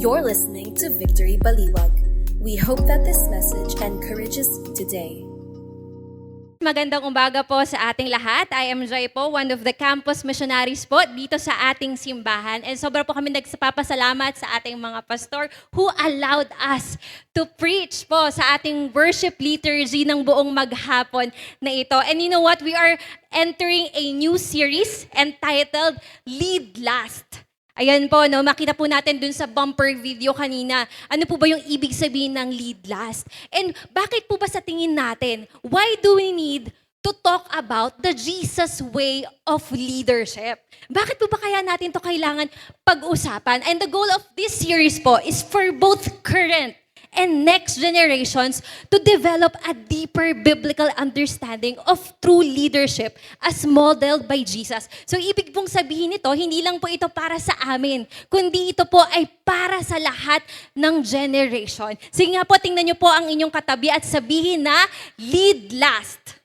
You're listening to Victory Baliwag. We hope that this message encourages you today. Magandang umaga po sa ating lahat. I am Joy po, one of the campus missionaries po dito sa ating simbahan. And sobra po kami nagpapasalamat sa ating mga pastor who allowed us to preach po sa ating worship liturgy ng buong maghapon na ito. And you know what? We are entering a new series entitled Lead Last. Ayan po, no, makita po natin dun sa bumper video kanina. Ano po ba yung ibig sabihin ng lead last? And bakit po ba sa tingin natin, why do we need to talk about the Jesus way of leadership? Bakit po ba kaya natin to kailangan pag-usapan? And the goal of this series po is for both current and next generations to develop a deeper biblical understanding of true leadership as modeled by Jesus. So ibig pong sabihin nito, hindi lang po ito para sa amin, kundi ito po ay para sa lahat ng generation. Sige nga po, tingnan niyo po ang inyong katabi at sabihin na, lead last.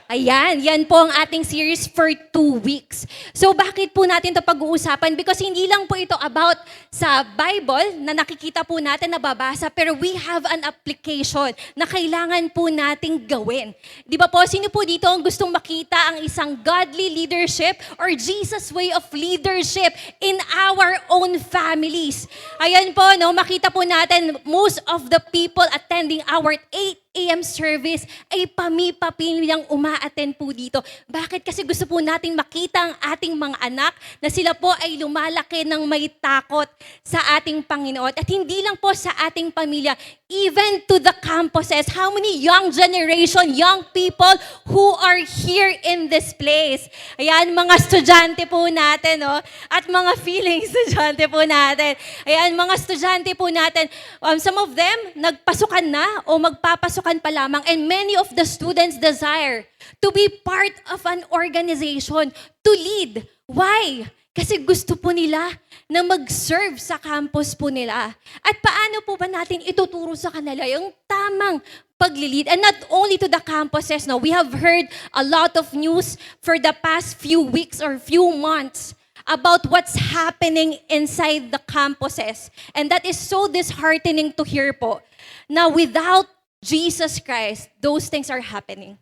Ayan, yan po ang ating series for 2 weeks. So bakit po natin ito pag-uusapan? Because hindi lang po ito about sa Bible na nakikita po natin, nababasa, pero we have an application na kailangan po nating gawin. Di ba po, sino po dito ang gustong makita ang isang godly leadership or Jesus way of leadership in our own families? Ayan po, no, makita po natin most of the people attending our 8 AM service ay pami-pamilyang uma-attend po dito. Bakit? Kasi gusto po nating makita ang ating mga anak na sila po ay lumalaki ng may takot sa ating Panginoon. At hindi lang po sa ating pamilya, even to the campuses. How many young generation, young people who are here in this place? Ayan, mga estudyante po natin, no? At mga feeling estudyante po natin. Ayan, mga estudyante po natin. Some of them, nagpasukan na o magpapasukan pa lamang, and many of the students desire to be part of an organization, to lead. Why? Kasi gusto po nila na mag-serve sa campus po nila. At paano po ba natin ituturo sa kanila yung tamang pag-lead? And not only to the campuses, no, we have heard a lot of news for the past few weeks or few months about what's happening inside the campuses. And that is so disheartening to hear po. Now, without Jesus Christ, those things are happening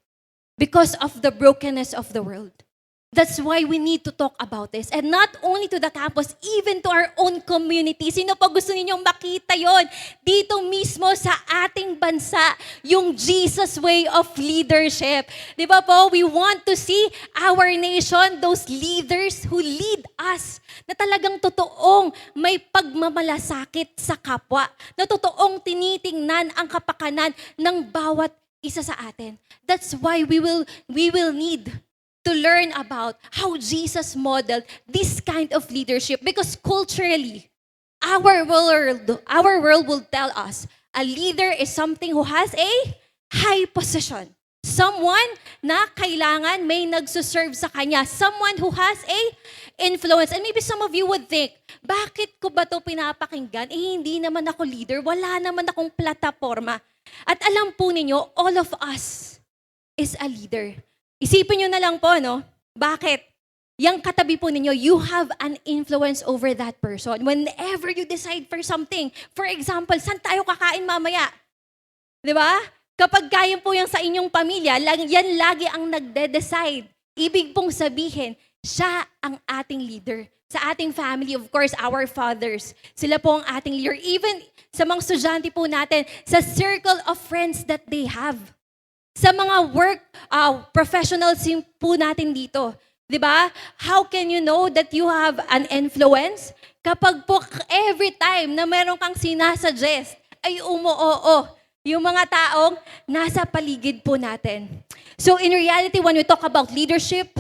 because of the brokenness of the world. That's why we need to talk about this. And not only to the campus, even to our own community. Sino pa gusto ninyong makita yon? Dito mismo sa ating bansa, yung Jesus way of leadership. Di ba po, we want to see our nation, those leaders who lead us, na talagang totoong may pagmamalasakit sa kapwa, na totoong tinitingnan ang kapakanan ng bawat isa sa atin. That's why we will need to learn about how Jesus modeled this kind of leadership, because culturally, our world will tell us a leader is something who has a high position. Someone na kailangan may nagsuserve sa kanya. Someone who has a influence. And maybe some of you would think, bakit ko ba ito pinapakinggan? Hindi naman ako leader. Wala naman akong plataforma. At alam po ninyo, all of us is a leader. Isipin nyo na lang po, no? Bakit? Yang katabi po ninyo, you have an influence over that person. Whenever you decide for something, for example, saan tayo kakain mamaya? Di ba? Kapag kayo po yung sa inyong pamilya, yan lagi ang nagde-decide. Ibig pong sabihin, siya ang ating leader. Sa ating family, of course, our fathers. Sila po ang ating leader. Even sa mga estudyante po natin, sa circle of friends that they have. Sa mga work professionals po natin dito. Di ba? How can you know that you have an influence? Kapag po every time na meron kang sinasuggest, ay umuoo yung mga taong nasa paligid po natin. So in reality, when we talk about leadership,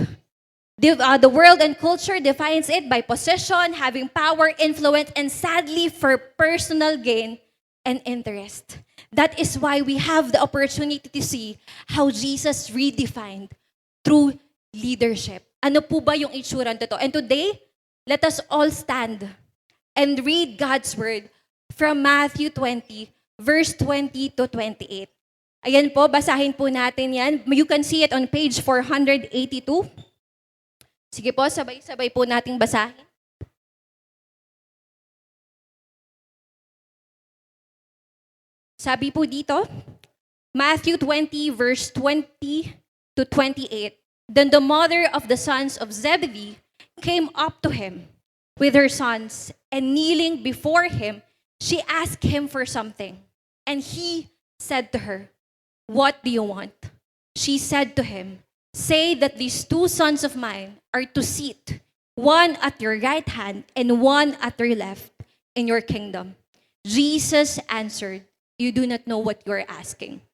the world and culture defines it by position, having power, influence, and sadly for personal gain and interest. That is why we have the opportunity to see how Jesus redefined true leadership. Ano po ba yung itsura nito? And today, let us all stand and read God's word from Matthew 20, verse 20 to 28. Ayan po, basahin po natin yan. You can see it on page 482. Sige po, sabay-sabay po nating basahin. Sabi po dito, Matthew 20 verse 20 to 28. Then the mother of the sons of Zebedee came up to him with her sons, and kneeling before him, she asked him for something. And he said to her, "What do you want?" She said to him, "Say that these two sons of mine are to sit, one at your right hand and one at your left, in your kingdom." Jesus answered, "You do not know what you are asking.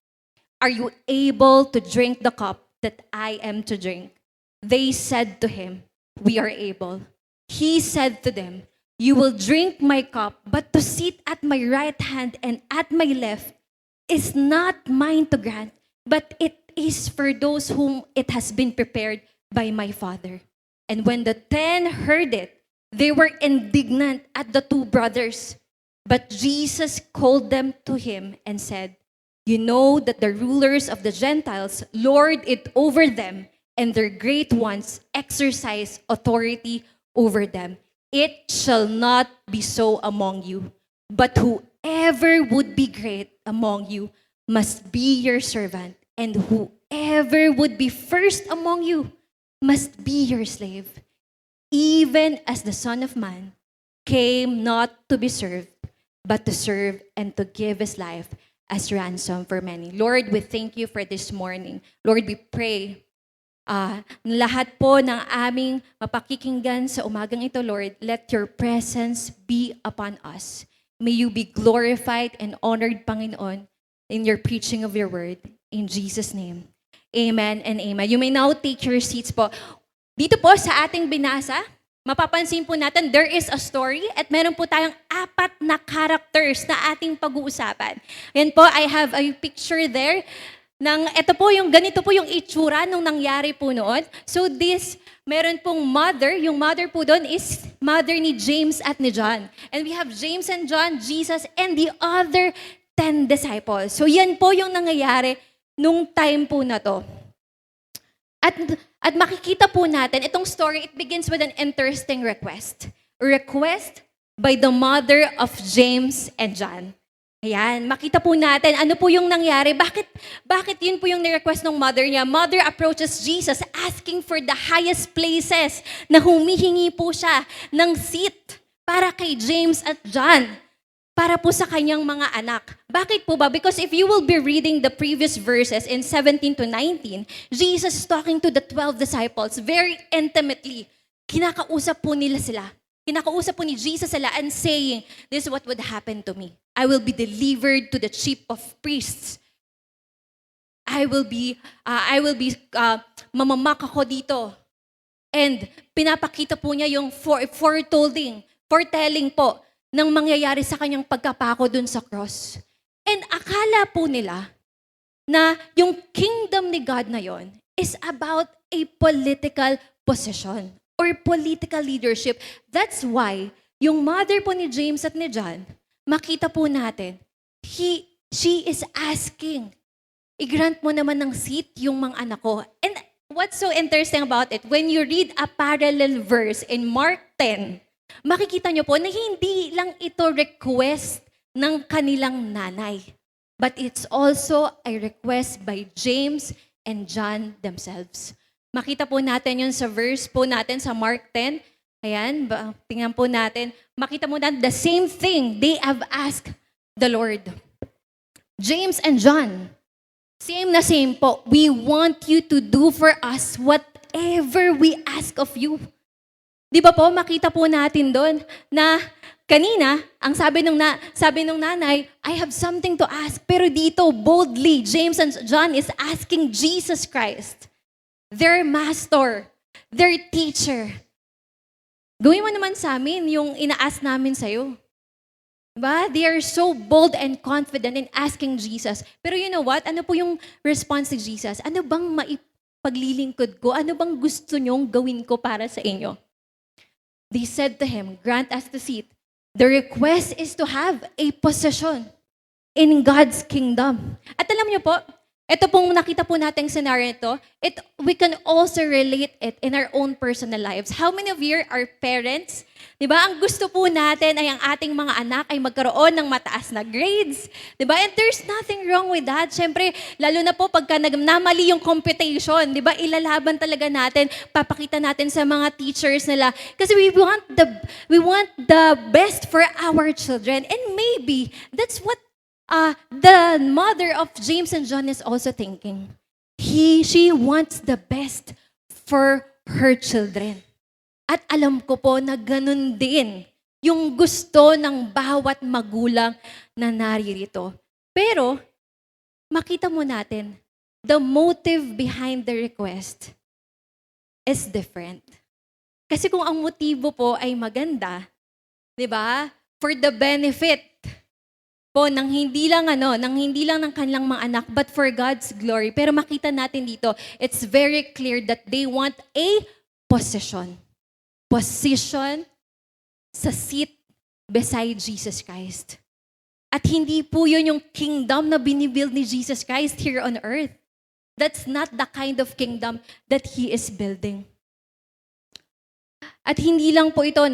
Are you able to drink the cup that I am to drink?" They said to him, "We are able." He said to them, "You will drink my cup, but to sit at my right hand and at my left is not mine to grant, but it is for those whom it has been prepared by my Father." And when the 10 heard it, they were indignant at the two brothers. But Jesus called them to him and said, "You know that the rulers of the Gentiles lord it over them, and their great ones exercise authority over them. It shall not be so among you, but whoever would be great among you must be your servant, and whoever would be first among you must be your slave, even as the Son of Man came not to be served, but to serve and to give his life as ransom for many." Lord, we thank you for this morning. Lord, we pray lahat po ng aming mapakikinggan sa umagang ito, Lord, let your presence be upon us. May you be glorified and honored, Panginoon, in your preaching of your word. In Jesus' name, amen and amen. You may now take your seats po. Dito po sa ating binasa, mapapansin po natin, there is a story at meron po tayong 4 na characters na ating pag-uusapan. Yan po, I have a picture there ganito po yung itsura nung nangyari po noon. So meron pong mother, yung mother po doon is mother ni James at ni John. And we have James and John, Jesus, and the other 10 disciples. So yan po yung nangyayari nung time po na to. At makikita po natin, itong story, it begins with an interesting request. A request by the mother of James and John. Ayan, makita po natin ano po yung nangyari. Bakit yun po yung ni-request ng mother niya? Mother approaches Jesus asking for the highest places na humihingi po siya ng seat para kay James at John, para po sa kanyang mga anak. Bakit po ba? Because if you will be reading the previous verses in 17 to 19, Jesus is talking to the 12 disciples very intimately. Kinakausap po nila sila. Kinakausap po ni Jesus sila and saying, "This is what would happen to me. I will be delivered to the chief of priests. I will be mamamak ako dito." And pinapakita po niya yung foretelling po ng mangyayari sa kanyang pagkapako dun sa cross. And akala po nila na yung kingdom ni God na yon is about a political position or political leadership. That's why yung mother po ni James at ni John, makita po natin, she is asking, "I-grant mo naman ng seat yung mga anak ko." And what's so interesting about it, when you read a parallel verse in Mark 10, makikita nyo po na hindi lang ito request ng kanilang nanay, but it's also a request by James and John themselves. Makita po natin yun sa verse po natin sa Mark 10. Ayan, tingnan po natin. Makita mo natin the same thing they have asked the Lord. James and John, same na same po. "We want you to do for us whatever we ask of you." Di ba po, makita po natin doon na kanina, ang sabi nung nanay, "I have something to ask." Pero dito, boldly, James and John is asking Jesus Christ, their master, their teacher. Gawin mo naman sa amin yung ina-ask namin sa'yo. Diba? They are so bold and confident in asking Jesus. Pero you know what? Ano po yung response ni Jesus? Ano bang maipaglilingkod ko? Ano bang gusto nyong gawin ko para sa inyo? They said to him, "Grant us the seat." The request is to have a position in God's kingdom. At alam niyo po, Ito pong nakita po nating scenario ito, we can also relate it in our own personal lives. How many of you are parents? Di ba? Ang gusto po natin ay ang ating mga anak ay magkaroon ng mataas na grades. Di ba? And there's nothing wrong with that. Siyempre, lalo na po pagka namali yung computation, di ba? Ilalaban talaga natin, papakita natin sa mga teachers nila. Kasi we want the best for our children. And maybe that's what the mother of James and John is also thinking. She wants the best for her children. At alam ko po na ganun din yung gusto ng bawat magulang na naririto. Pero, makita mo natin, the motive behind the request is different. Kasi kung ang motibo po ay maganda, di ba? For the benefit po ng hindi lang ng kanilang mga anak, but for God's glory. Pero makita natin dito, it's very clear that they want a position. Position sa seat beside Jesus Christ. At hindi po yun yung kingdom na binibuild ni Jesus Christ here on earth. That's not the kind of kingdom that He is building. At hindi lang po ito,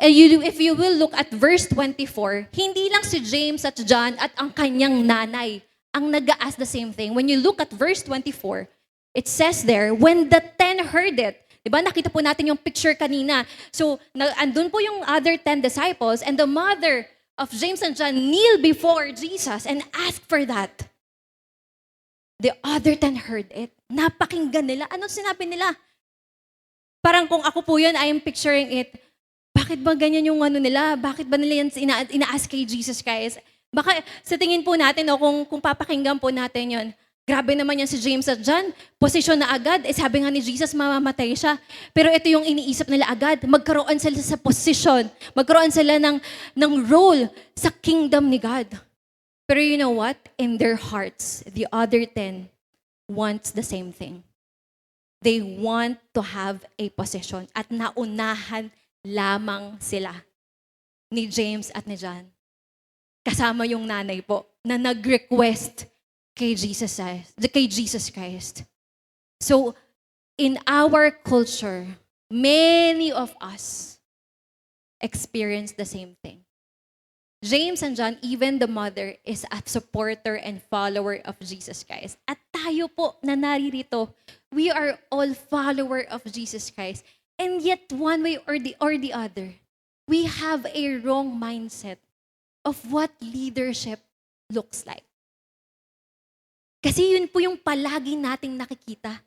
if you will look at verse 24, hindi lang si James at John at ang kanyang nanay ang nag-ask the same thing. When you look at verse 24, it says there, when the 10 heard it, diba, nakita po natin yung picture kanina. So, andun po yung other 10 disciples and the mother of James and John kneel before Jesus and ask for that. The other 10 heard it. Napakinggan nila. Ano sinabi nila? Parang kung ako po yun, I am picturing it. Bakit ba ganyan yung nila? Bakit ba nila yan ina-ask kay Jesus Christ? Baka sa tingin po natin, kung papakinggan po natin yun, grabe naman yan si James at John. Posisyon na agad. Sabi nga ni Jesus, mamamatay siya. Pero ito yung iniisip nila agad. Magkaroon sila sa position. Magkaroon sila ng role sa kingdom ni God. Pero you know what? In their hearts, the other 10 wants the same thing. They want to have a position. At naunahan lamang sila ni James at ni John. Kasama yung nanay po na nag-request kay Jesus Christ. So, in our culture, many of us experience the same thing. James and John, even the mother, is a supporter and follower of Jesus Christ. At tayo po na naririto, we are all follower of Jesus Christ. And yet, one way or the other, we have a wrong mindset of what leadership looks like. Kasi yun po yung palagi nating nakikita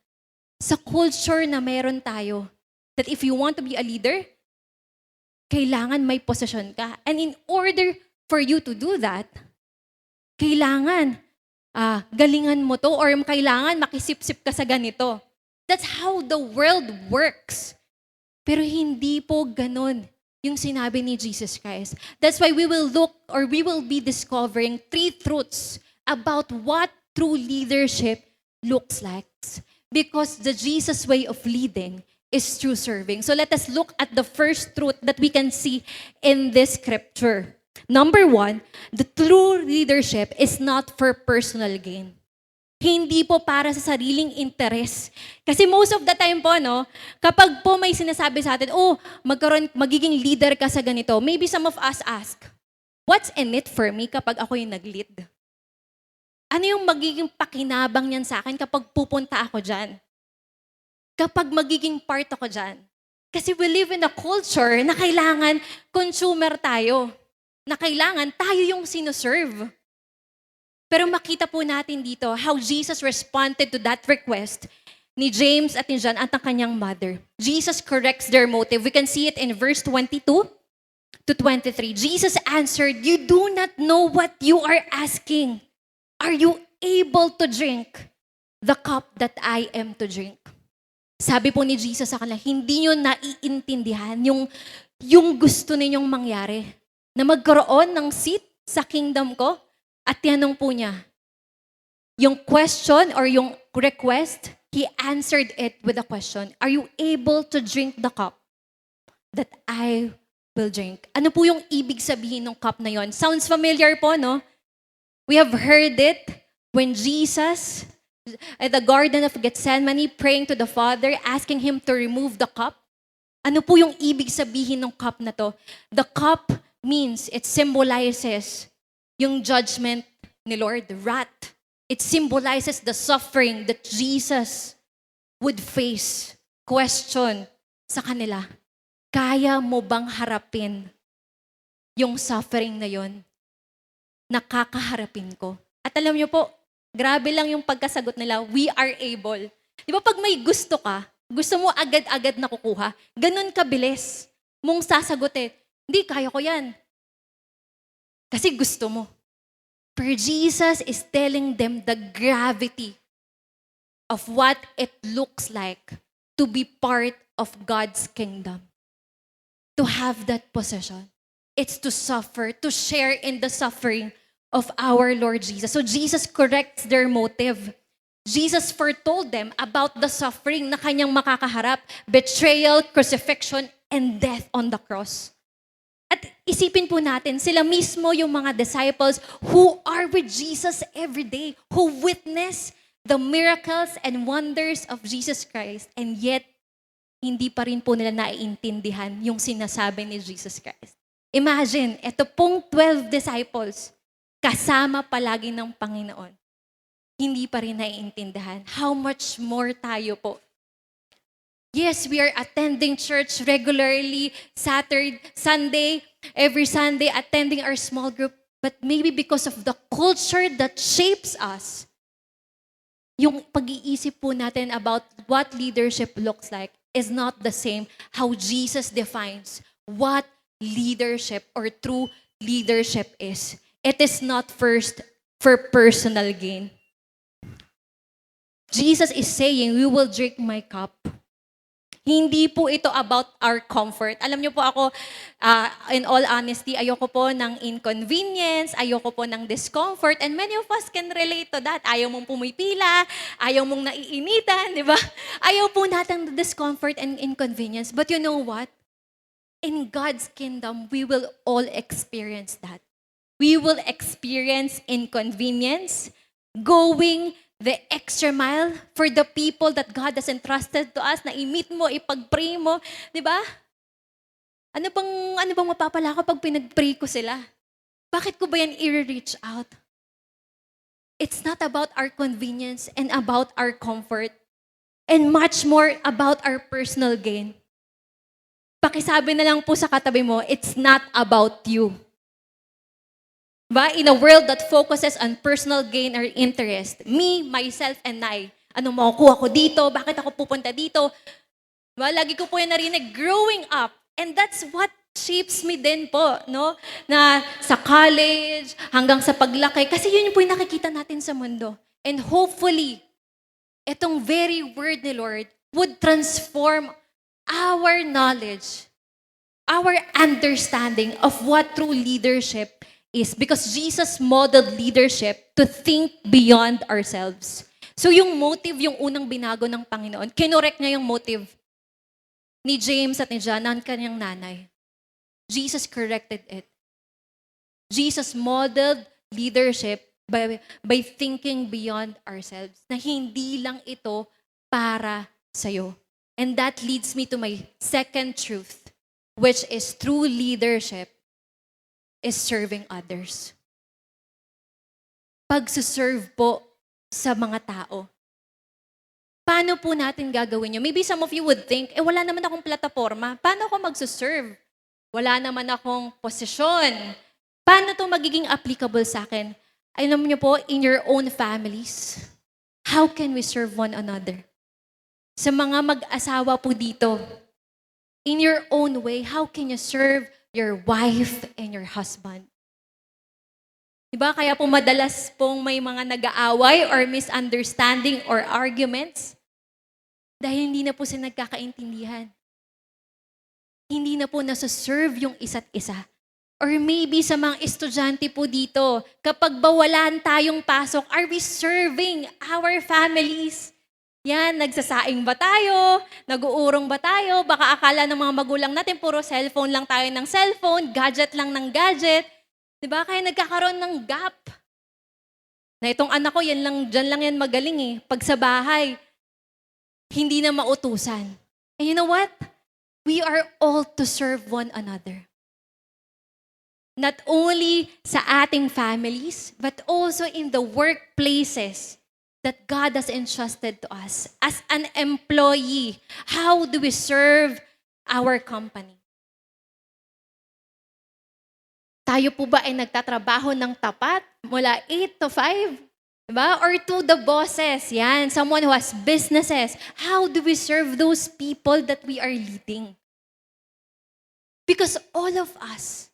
sa culture na meron tayo. That if you want to be a leader, kailangan may posisyon ka. And in order for you to do that, kailangan galingan mo to or kailangan makisip-sip ka sa ganito. That's how the world works. Pero hindi po ganun yung sinabi ni Jesus Christ. That's why we will be discovering 3 truths about what true leadership looks like. Because the Jesus way of leading is through serving. So let us look at the first truth that we can see in this scripture. Number 1, the true leadership is not for personal gain. Hindi po para sa sariling interes. Kasi most of the time po, kapag po may sinasabi sa atin, magiging leader ka sa ganito, maybe some of us ask, what's in it for me kapag ako yung nag-lead? Ano yung magiging pakinabang niyan sa akin kapag pupunta ako dyan? Kapag magiging part ako dyan? Kasi we live in a culture na kailangan consumer tayo. Na kailangan tayo yung sinuserve. Pero makita po natin dito how Jesus responded to that request ni James at ni John at ang kanyang mother. Jesus corrects their motive. We can see it in verse 22 to 23. Jesus answered, "You do not know what you are asking. Are you able to drink the cup that I am to drink?" Sabi po ni Jesus sa kanila, hindi nyo naiintindihan yung gusto ninyong mangyari. Na magkaroon ng seat sa kingdom ko. At tinanong po niya, yung question or yung request, He answered it with a question. Are you able to drink the cup that I will drink? Ano po yung ibig sabihin ng cup na yon? Sounds familiar po, no? We have heard it. When Jesus, at the Garden of Gethsemane, praying to the Father, asking Him to remove the cup, ano po yung ibig sabihin ng cup na to? The cup means, it symbolizes yung judgment ni Lord, wrath. It symbolizes the suffering that Jesus would face. Question sa kanila, kaya mo bang harapin yung suffering na yon? Nakakaharapin ko. At alam niyo po, grabe lang yung pagkasagot nila, we are able. Di ba pag may gusto ka, gusto mo agad-agad nakukuha, ganun kabilis mong sasagutin, hindi, kaya ko yan. Kasi gusto mo. But Jesus is telling them the gravity of what it looks like to be part of God's kingdom. To have that possession. It's to suffer, to share in the suffering of our Lord Jesus. So Jesus corrects their motive. Jesus foretold them about the suffering na kanyang makakaharap, betrayal, crucifixion, and death on the cross. At isipin po natin, sila mismo yung mga disciples who are with Jesus every day, who witness the miracles and wonders of Jesus Christ, and yet, hindi pa rin po nila naiintindihan yung sinasabi ni Jesus Christ. Imagine, ito pong 12 disciples, kasama palagi ng Panginoon. Hindi pa rin naiintindihan. How much more tayo po? Yes, we are attending church regularly, Sunday, every Sunday, attending our small group. But maybe because of the culture that shapes us, yung pag-iisip po natin about what leadership looks like is not the same how Jesus defines what leadership or true leadership is. It is not first for personal gain. Jesus is saying, we will drink my cup. Hindi po ito about our comfort. Alam niyo po ako, in all honesty, ayoko po ng inconvenience, ayoko po ng discomfort, and many of us can relate to that. Ayaw mong pumipila, ayaw mong naiinitan, di ba? Ayaw po natin ng discomfort and inconvenience. But you know what? In God's kingdom, we will all experience that. We will experience inconvenience, going the extra mile for the people that God has entrusted to us, na i-meet mo, ipag-pray mo, di ba? Ano bang mapapala ko pag pinag-pray ko sila? Bakit ko ba yan i-reach out? It's not about our convenience and about our comfort, and much more about our personal gain. Pakisabi na lang po sa katabi mo, it's not about you. Ba? In a world that focuses on personal gain or interest, me, myself, and I, ano makukuha ko dito? Bakit ako pupunta dito? Ba? Lagi ko po yan narinig, growing up. And that's what shapes me din po, no? Na sa college, hanggang sa paglaki. Kasi yun po yung nakikita natin sa mundo. And hopefully, itong very word ni Lord would transform our knowledge, our understanding of what true leadership is, because Jesus modeled leadership to think beyond ourselves. So yung motive, yung unang binago ng Panginoon, kinorek niya yung motive ni James at ni John, ng kanyang nanay. Jesus corrected it. Jesus modeled leadership by thinking beyond ourselves, na hindi lang ito para sa'yo. And that leads me to my second truth, which is true leadership is serving others. Pagsuserve po sa mga tao. Paano po natin gagawin yun? Maybe some of you would think, wala naman akong plataforma. Paano ako magsuserve? Wala naman akong posisyon. Paano to magiging applicable sa akin? Alam niyo po, in your own families, how can we serve one another? Sa mga mag-asawa po dito, in your own way, how can you serve your wife and your husband? Diba? Kaya po madalas pong may mga nag-aaway or misunderstanding or arguments dahil hindi na po sila nagkakaintindihan. Hindi na po nasa-serve yung isa't isa. Or maybe sa mga estudyante po dito, kapag bawalan tayong pasok, are we serving our families? Yan, nagsasaing ba tayo? Nag-uurong ba tayo? Baka akala ng mga magulang natin, puro cellphone lang tayo ng cellphone, gadget lang ng gadget. Diba? Kaya nagkakaroon ng gap. Na itong anak ko, dyan lang yan magaling eh. Pag sa bahay, hindi na mautusan. And you know what? We are all to serve one another. Not only sa ating families, but also in the workplaces that God has entrusted to us. As an employee, how do we serve our company? Tayo po ba ay nagtatrabaho ng tapat mula 8 to 5? Diba? Or to the bosses, yan, someone who has businesses. How do we serve those people that we are leading? Because all of us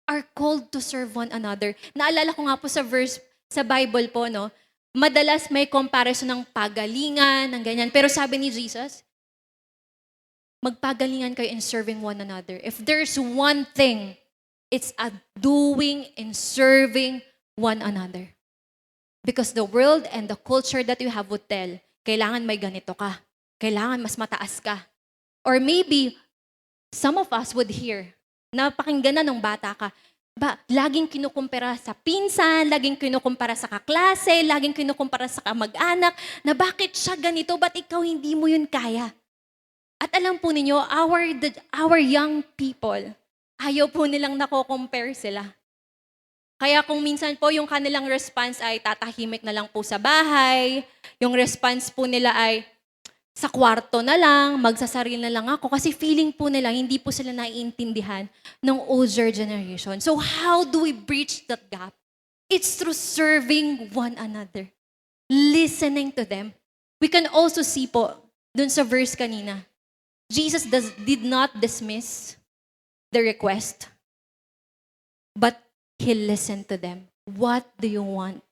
are called to serve one another. Naalala ko nga po sa verse sa Bible po, no? Madalas may comparison ng pagalingan, ng ganyan. Pero sabi ni Jesus, magpagalingan kayo in serving one another. If there's one thing, it's a doing and serving one another. Because the world and the culture that you have would tell, kailangan may ganito ka. Kailangan mas mataas ka. Or maybe, some of us would hear, napakinggan na nung bata ka, laging kinukumpara sa pinsan, laging kinukumpara sa kaklase, laging kinukumpara sa kamag-anak, na bakit siya ganito, ba't ikaw hindi mo yun kaya? At alam po ninyo, our young people, ayaw po nilang nako-compare sila. Kaya kung minsan po yung kanilang response ay tatahimik na lang po sa bahay, yung response po nila ay sa kwarto na lang, magsasarili na lang ako kasi feeling po nila hindi po sila naiintindihan ng older generation. So how do we bridge that gap? It's through serving one another, listening to them. We can also see po dun sa verse kanina, Jesus did not dismiss the request, but He listened to them. What do you want?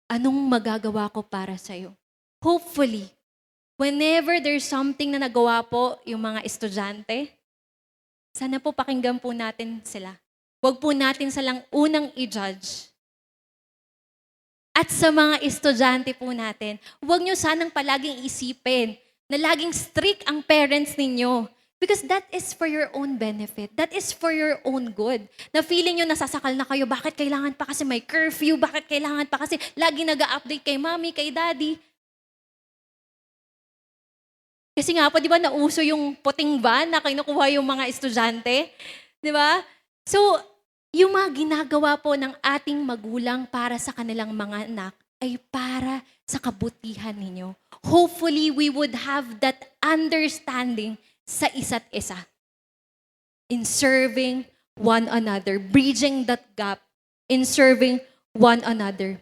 Anong magagawa ko para sa'yo? Hopefully, whenever there's something na nagawa po yung mga estudyante, sana po pakinggan po natin sila. Huwag po natin silang unang i-judge. At sa mga estudyante po natin, huwag nyo sanang palaging isipin na laging strict ang parents ninyo. Because that is for your own benefit. That is for your own good. Na feeling nyo nasasakal na kayo, bakit kailangan pa kasi may curfew? Bakit kailangan pa kasi lagi nag-update kay mommy, kay daddy? Kasi nga po, di ba, nauso yung puting van na kinukuha yung mga estudyante? Di ba? So, yung mga ginagawa po ng ating magulang para sa kanilang mga anak ay para sa kabutihan ninyo. Hopefully, we would have that understanding sa isa't isa. In serving one another, bridging that gap, in serving one another.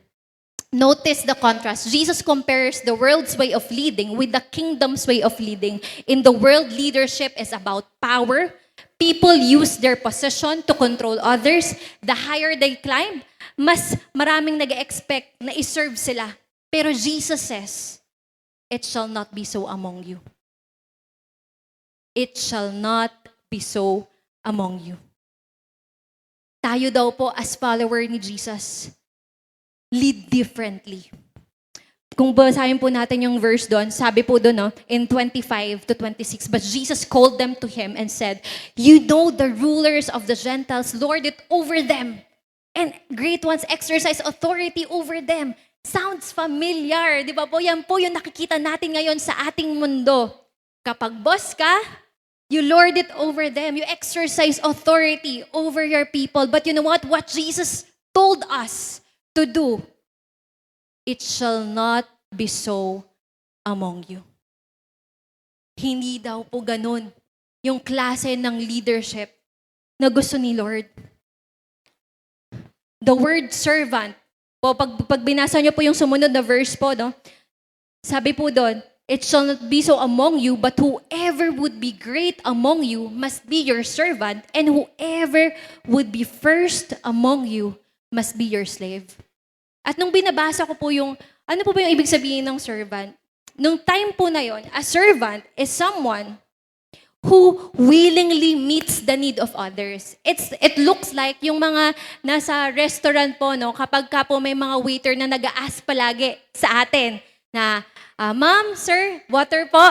Notice the contrast. Jesus compares the world's way of leading with the kingdom's way of leading. In the world, leadership is about power. People use their position to control others. The higher they climb, mas maraming nag-expect na iserve sila. Pero Jesus says, it shall not be so among you. It shall not be so among you. Tayo daw po as follower ni Jesus, lead differently. Kung basahin po natin yung verse doon, sabi po doon, no, in 25 to 26, but Jesus called them to Him and said, you know the rulers of the Gentiles lord it over them, and great ones exercise authority over them. Sounds familiar, di ba po? Yan po yung nakikita natin ngayon sa ating mundo. Kapag boss ka, you lord it over them. You exercise authority over your people. But you know what? What Jesus told us to do, it shall not be so among you. Hindi daw po ganun yung klase ng leadership na gusto ni Lord. The word servant, po, pag binasa niyo po yung sumunod na verse po, no? Sabi po doon, it shall not be so among you, but whoever would be great among you must be your servant, and whoever would be first among you must be your slave. At nung binabasa ko po yung, ano po ba yung ibig sabihin ng servant? Nung time po na yon, a servant is someone who willingly meets the need of others. It looks like yung mga nasa restaurant po, no, kapag ka po may mga waiter na nag-a-ask palagi sa atin na, ma'am, sir, water po.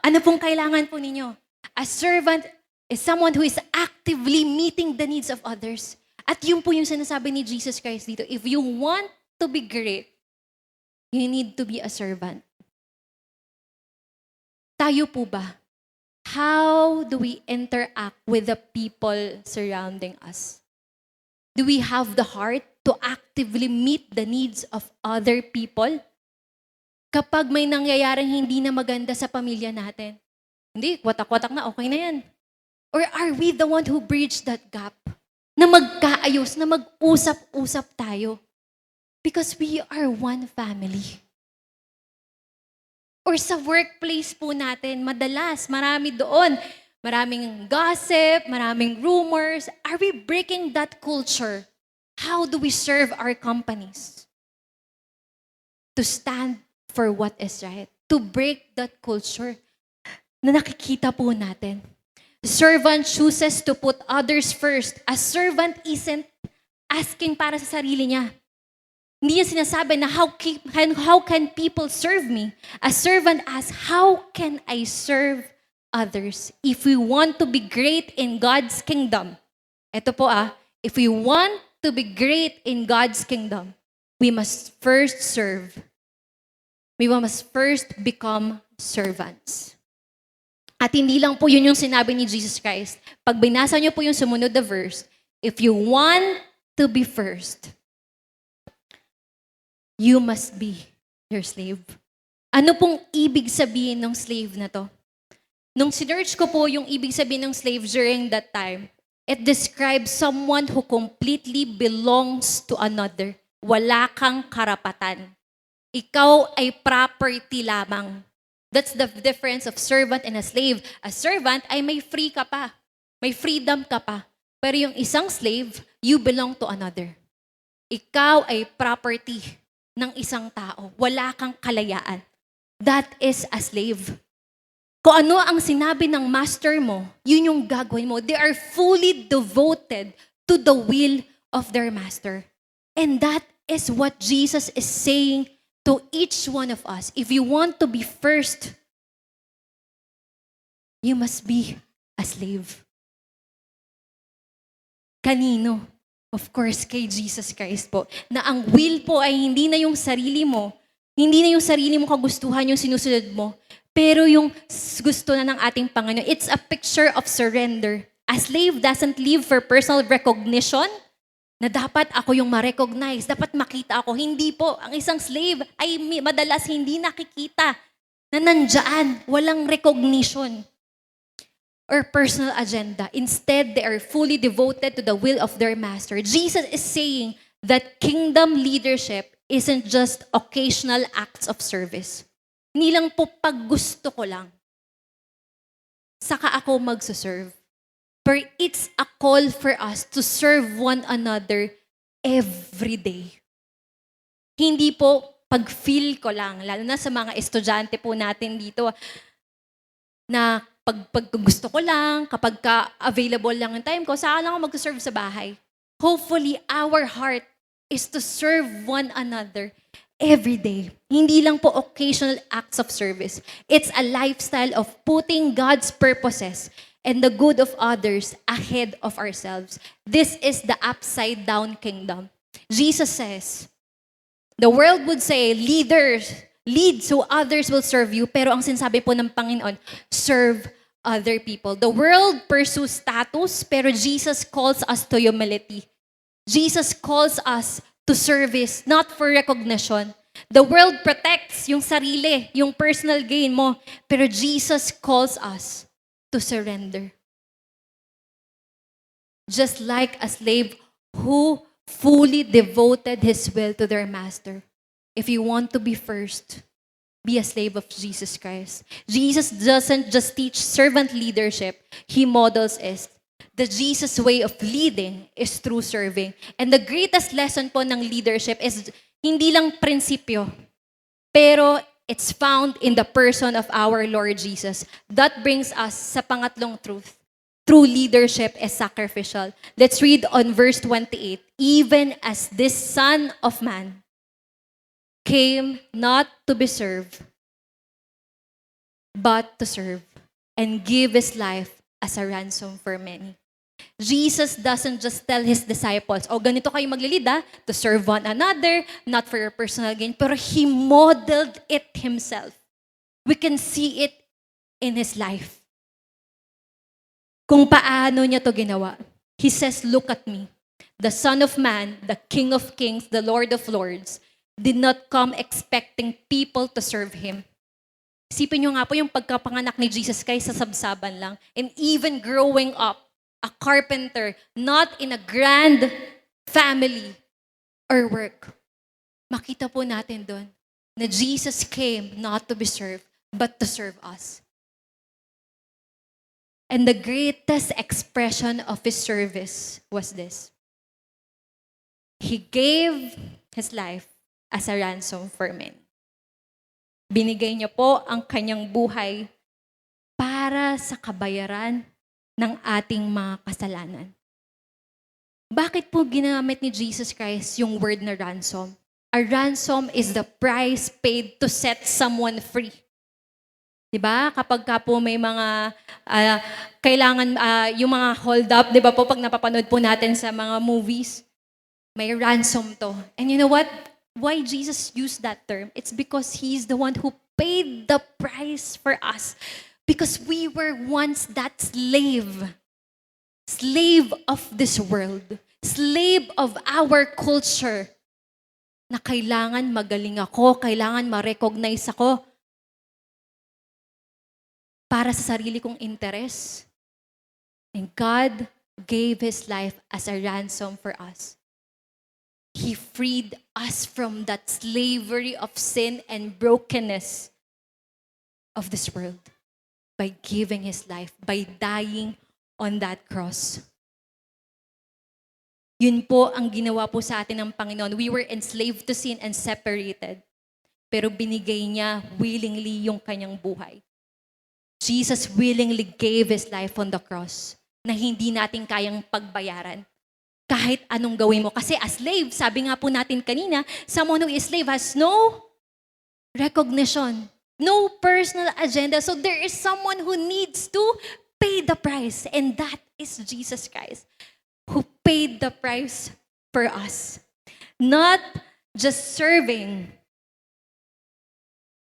Ano pong kailangan po ninyo? A servant is someone who is actively meeting the needs of others. At yun po yung sinasabi ni Jesus Christ dito. If you want to be great, you need to be a servant. Tayo po ba? How do we interact with the people surrounding us? Do we have the heart to actively meet the needs of other people? Kapag may nangyayaring hindi na maganda sa pamilya natin, hindi, watak-watak na, okay na yan. Or are we the one who bridge that gap? Na magkaayos, na mag-usap-usap tayo? Because we are one family. Or sa workplace po natin, madalas, marami doon. Maraming gossip, maraming rumors. Are we breaking that culture? How do we serve our companies? To stand for what is right. To break that culture na nakikita po natin. Servant chooses to put others first. A servant isn't asking para sa sarili niya. Hindi niya sinasabi na how can people serve me? A servant asks, how can I serve others? If we want to be great in God's kingdom, ito po if we want to be great in God's kingdom, we must first serve. We must first become servants. At hindi lang po yun yung sinabi ni Jesus Christ. Pag binasa niyo po yung sumunod na verse, if you want to be first, you must be your slave. Ano pong ibig sabihin ng slave na to? Nung sinearch ko po yung ibig sabihin ng slave during that time, it describes someone who completely belongs to another. Wala kang karapatan. Ikaw ay property lamang. That's the difference of servant and a slave. A servant ay may free ka pa. May freedom ka pa. Pero yung isang slave, you belong to another. Ikaw ay property ng isang tao. Wala kang kalayaan. That is a slave. Kung ano ang sinabi ng master mo, yun yung gagawin mo. They are fully devoted to the will of their master. And that is what Jesus is saying to each one of us. If you want to be first, you must be a slave. Kanino? Of course, kay Jesus Christ po. Na ang will po ay hindi na yung sarili mo, hindi na yung sarili mo kagustuhan yung sinusunod mo, pero yung gusto na ng ating Panginoon. It's a picture of surrender. A slave doesn't live for personal recognition, na dapat ako yung ma-recognize, dapat makita ako. Hindi po. Ang isang slave ay madalas hindi nakikita na nandyan, walang recognition or personal agenda. Instead, they are fully devoted to the will of their master. Jesus is saying that kingdom leadership isn't just occasional acts of service. Hindi lang po pag gusto ko lang, saka ako magsuserve. But it's a call for us to serve one another every day. Hindi po pag-feel ko lang, lalo na sa mga estudyante po natin dito, na pag gusto ko lang, kapag available lang ang time ko, saan lang ako mag-serve sa bahay. Hopefully, our heart is to serve one another every day. Hindi lang po occasional acts of service. It's a lifestyle of putting God's purposes and the good of others ahead of ourselves. This is the upside-down kingdom. Jesus says, the world would say, lead so others will serve you. Pero ang sinasabi po ng Panginoon, serve other people. The world pursues status, pero Jesus calls us to humility. Jesus calls us to service, not for recognition. The world protects yung sarili, yung personal gain mo, pero Jesus calls us to surrender. Just like a slave who fully devoted his will to their master. If you want to be first, be a slave of Jesus Christ. Jesus doesn't just teach servant leadership, he models it. The Jesus way of leading is through serving. And the greatest lesson po ng leadership is hindi lang prinsipyo, pero it's found in the person of our Lord Jesus. That brings us sa pangatlong truth. True leadership is sacrificial. Let's read on verse 28. Even as this Son of Man came not to be served, but to serve and give his life as a ransom for many. Jesus doesn't just tell His disciples, oh, ganito kayo maglilid to serve one another, not for your personal gain, pero He modeled it Himself. We can see it in His life. Kung paano niya to ginawa. He says, look at me. The Son of Man, the King of Kings, the Lord of Lords, did not come expecting people to serve Him. Isipin nyo nga po yung pagkapanganak ni Jesus Christ sa sabsaban lang. And even growing up, a carpenter, not in a grand family or work. Makita po natin doon na Jesus came not to be served, but to serve us. And the greatest expression of His service was this. He gave His life as a ransom for men. Binigay niya po ang kanyang buhay para sa kabayaran ng ating mga kasalanan. Bakit po ginamit ni Jesus Christ yung word na ransom? A ransom is the price paid to set someone free. Diba? Kapag ka po may mga kailangan, yung mga hold up, diba po pag napapanood po natin sa mga movies, may ransom to. And you know what? Why Jesus used that term? It's because He's the one who paid the price for us. Because we were once that slave of this world, slave of our culture, na kailangan magaling ako, kailangan ma-recognize ako para sa sarili kong interes. And God gave His life as a ransom for us. He freed us from that slavery of sin and brokenness of this world. By giving His life, by dying on that cross. Yun po ang ginawa po sa atin ng Panginoon. We were enslaved to sin and separated. Pero binigay niya willingly yung kanyang buhay. Jesus willingly gave His life on the cross na hindi natin kayang pagbayaran. Kahit anong gawin mo. Kasi as slave, sabi nga po natin kanina, someone who is slave has no recognition. No personal agenda. So there is someone who needs to pay the price. And that is Jesus Christ, who paid the price for us. Not just serving.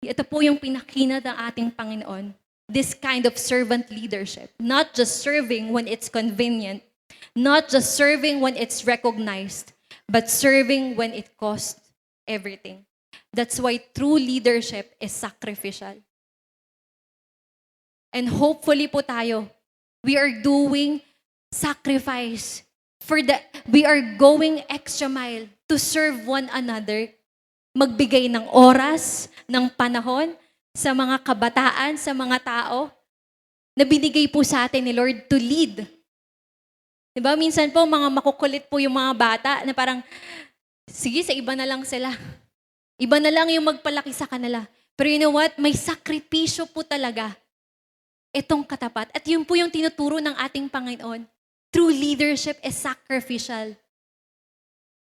Ito po yung pinakita ng ating Panginoon. This kind of servant leadership. Not just serving when it's convenient. Not just serving when it's recognized. But serving when it costs everything. That's why true leadership is sacrificial. And hopefully po tayo, we are doing sacrifice we are going extra mile to serve one another, magbigay ng oras, ng panahon sa mga kabataan, sa mga tao na binigay po sa atin ni Lord to lead. Diba? Minsan po, mga makukulit po yung mga bata na parang, sige, sa iba na lang sila. Iba na lang yung magpalaki sa kanila. Pero you know what? May sakripisyo po talaga itong katapat. At yun po yung tinuturo ng ating Panginoon. True leadership is sacrificial.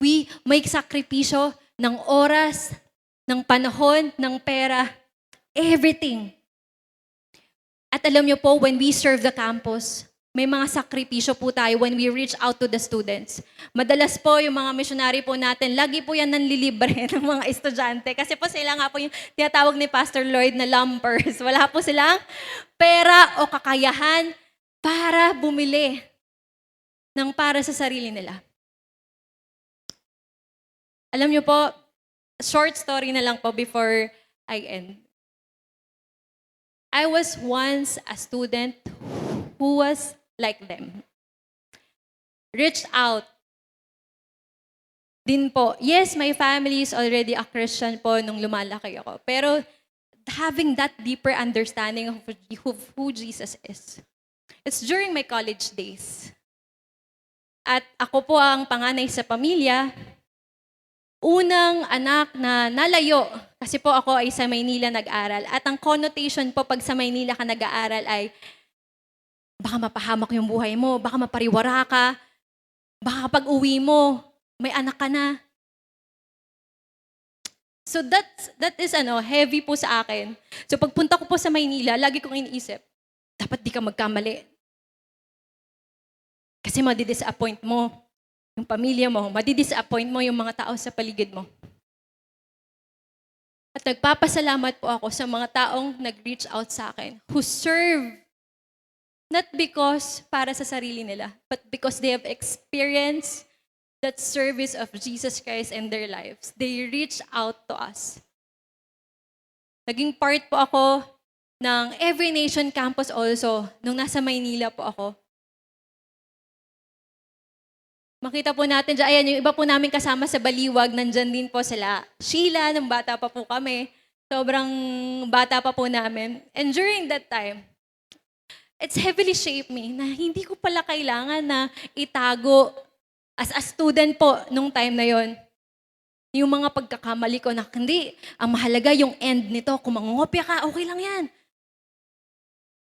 We make sakripisyo ng oras, ng panahon, ng pera, everything. At alam nyo po, when we serve the campus, may mga sakripisyo po tayo when we reach out to the students. Madalas po yung mga missionary po natin, lagi po yan nanlilibre ng mga estudyante. Kasi po sila nga po yung tinatawag ni Pastor Lloyd na lumpers. Wala po silang pera o kakayahan para bumili ng para sa sarili nila. Alam niyo po, short story na lang po before I end. I was once a student who was like them. Reached out din po. Yes, my family is already a Christian po nung lumalaki ako. Pero having that deeper understanding of who Jesus is. It's during my college days. At ako po ang panganay sa pamilya. Unang anak na nalayo. Kasi po ako ay sa Maynila nag-aral. At ang connotation po pag sa Maynila ka nag-aaral ay baka mapahamak yung buhay mo, baka mapariwara ka, baka pag uwi mo, may anak ka na. So that is heavy po sa akin. So pagpunta ko po sa Maynila, lagi kong iniisip, dapat di ka magkamali. Kasi madidisappoint mo yung pamilya mo, madidisappoint mo yung mga tao sa paligid mo. At nagpapasalamat po ako sa mga taong nag-reach out sa akin, who serve not because para sa sarili nila, but because they have experienced that service of Jesus Christ in their lives. They reach out to us. Naging part po ako ng Every Nation Campus also, nung nasa Maynila po ako. Makita po natin dyan, ayan, yung iba po namin kasama sa Baliwag, nandyan din po sila. Sheila, nung bata pa po kami. Sobrang bata pa po namin. And during that time, it's heavily shaped me na hindi ko pala kailangan na itago as a student po nung time na yon. Yung mga pagkakamali ko na hindi, ang mahalaga yung end nito. Kung mangungopia ka, okay lang yan.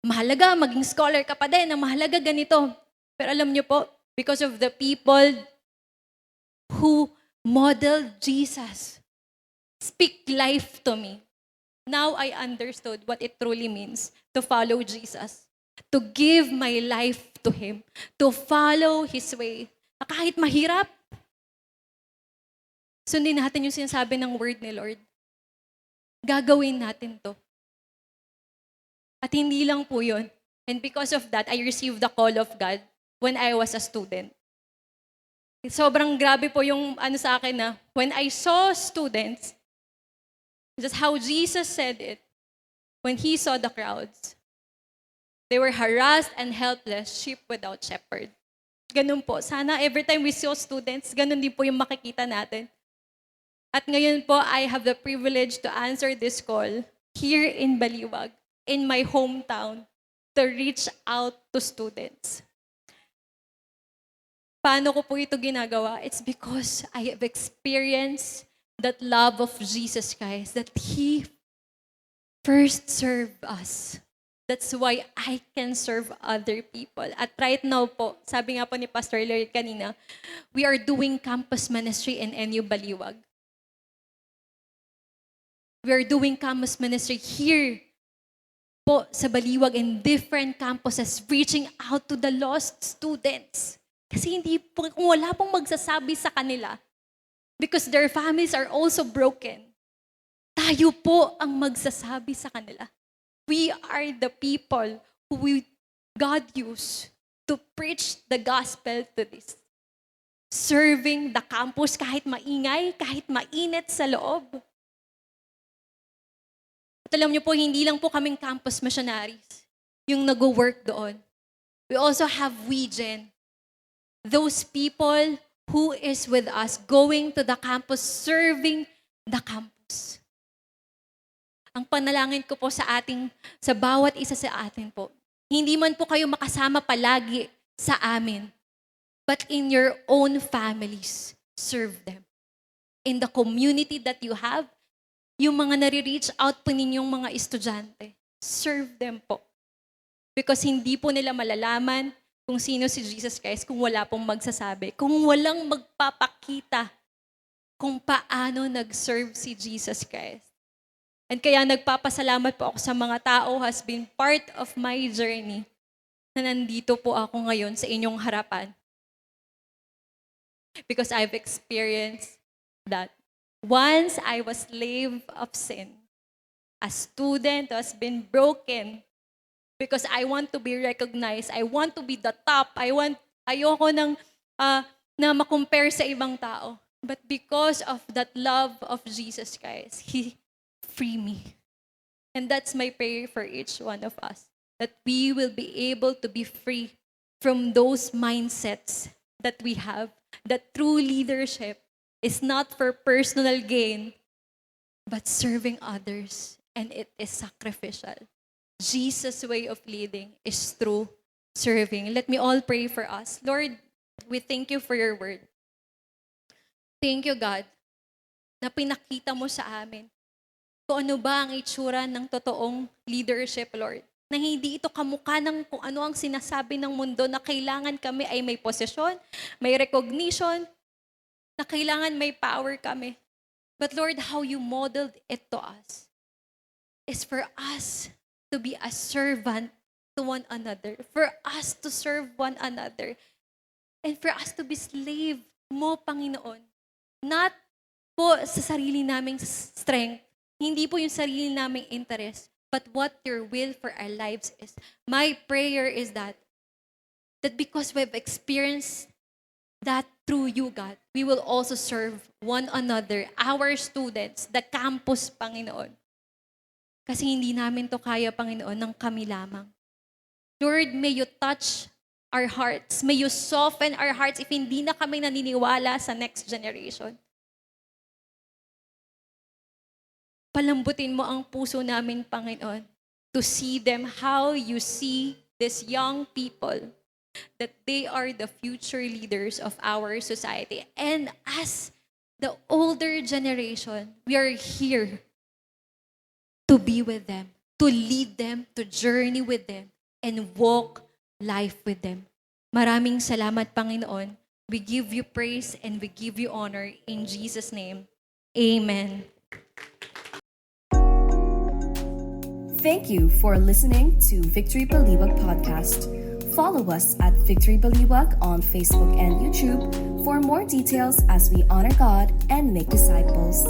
Mahalaga, maging scholar ka pa din. Ang mahalaga ganito. Pero alam niyo po, because of the people who modeled Jesus, speak life to me. Now I understood what it truly means to follow Jesus, to give my life to Him, to follow His way. Na kahit mahirap, sundin natin yung sinasabi ng word ni Lord. Gagawin natin to. At hindi lang po yun. And because of that, I received the call of God when I was a student. Sobrang grabe po yung sa akin na when I saw students, just how Jesus said it, when He saw the crowds, they were harassed and helpless, sheep without shepherd. Ganun po. Sana every time we saw students, ganun din po yung makikita natin. At ngayon po, I have the privilege to answer this call here in Baliwag, in my hometown, to reach out to students. Paano ko po ito ginagawa? It's because I have experienced that love of Jesus Christ, that He first served us. That's why I can serve other people. At right now po, sabi nga po ni Pastor Lloyd kanina, we are doing campus ministry in NU Baliwag. We are doing campus ministry here po sa Baliwag in different campuses, reaching out to the lost students. Kasi kung wala pong magsasabi sa kanila, because their families are also broken, tayo po ang magsasabi sa kanila. We are the people who God used to preach the gospel to this. Serving the campus kahit maingay, kahit mainit sa loob. At alam niyo po, hindi lang po kaming campus missionaries yung nag-work doon. We also have WeGen. Those people who is with us going to the campus, serving the campus. Ang panalangin ko po sa bawat isa sa atin po, hindi man po kayo makasama palagi sa amin, but in your own families, serve them. In the community that you have, yung mga nare-reach out po ninyong mga estudyante, serve them po. Because hindi po nila malalaman kung sino si Jesus Christ kung wala pong magsasabi, kung walang magpapakita kung paano nag-serve si Jesus Christ. And kaya nagpapasalamat po ako sa mga tao has been part of my journey na nandito po ako ngayon sa inyong harapan. Because I've experienced that. Once I was slave of sin, a student who has been broken because I want to be recognized, I want to be the top, ayoko na makompare sa ibang tao. But because of that love of Jesus Christ, He free me. And that's my prayer for each one of us, that we will be able to be free from those mindsets that we have, that true leadership is not for personal gain, but serving others, and it is sacrificial. Jesus' way of leading is through serving. Let me all pray for us. Lord, we thank you for your word. Thank you, God, na pinakita mo sa amin kung ano ba ang itsura ng totoong leadership, Lord. Na hindi ito kamukha ng kung ano ang sinasabi ng mundo na kailangan kami ay may posisyon, may recognition, na kailangan may power kami. But Lord, how you modeled it to us is for us to be a servant to one another, for us to serve one another. And for us to be slave mo, Panginoon. Not po sa sarili naming strength, hindi po yung sarili naming interest, but what your will for our lives is. My prayer is that because we've experienced that through you, God, we will also serve one another, our students, the campus, Panginoon. Kasi hindi namin to kaya, Panginoon, ng kami lamang. Lord, may you touch our hearts. May you soften our hearts if hindi na kami naniniwala sa next generation. Palambutin mo ang puso namin, Panginoon, to see them how you see these young people, that they are the future leaders of our society. And as the older generation, we are here to be with them, to lead them, to journey with them, and walk life with them. Maraming salamat, Panginoon. We give you praise and we give you honor in Jesus' name. Amen. Thank you for listening to Victory Baliwag Podcast. Follow us at Victory Baliwag on Facebook and YouTube for more details as we honor God and make disciples.